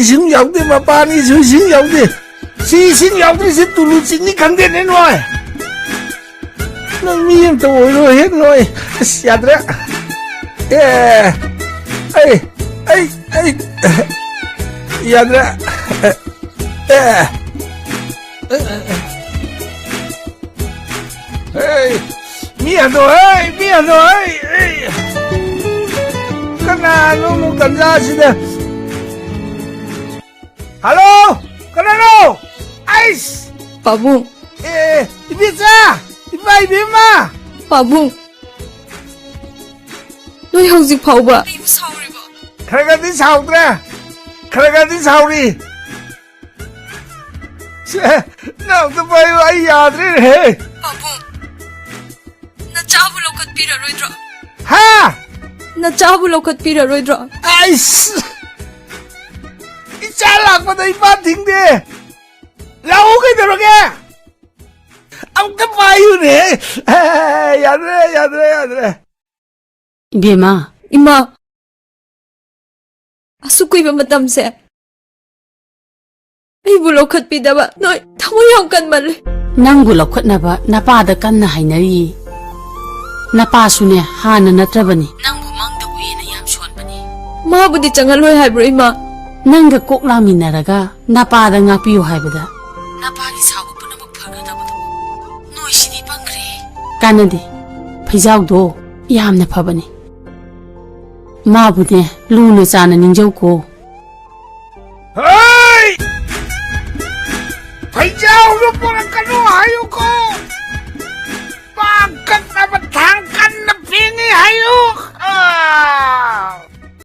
Sing dọc đi mà ba đi sing dọc đi. Sing dọc đi sẽ tụi lụt chính đi khẳng định đến rồi. Nó miên tôi rồi hết rồi. Xịt ra. Ê. Xịt ra. Miên rồi. Cái nào nó một cần ra xin nè. Halo, kenapa? Ais. Pak Bung. Bisa, ibai bima. Pak Bung. Noi hauzik phauba. Kharaga din saudra. Kharaga din saudi. Nào tụi bay ai yaad re. Pak Bung. Na chabu lokat pira roidro. Ha? Na chabu lokat pira roidro. Ais. Isalak pa na ipating di. Lau kayo talaga. Ang kapayo ni. Yadre. Bema. Ima. Asuk ko iba matamse. Ay bu lokat pidaba. Noi thamoy kan mali. Nang bulokot na ba napada kan na hainari. Napaso niya hana natrabani. Nang bumangda uwi na yam shon bani. Mabudi changaloy haibro ima. Nangga kok laminaraga napada ngapiyo haibada. Napagi sago punamak phagadabado. Noi sidi pangre. Kanadi. Phaijaw yamna phabani. Mabude luna chana ningjau ko. Hey! Phaijaw lo porang kanu hayo ko. Bakit na batangkan na pini hayo?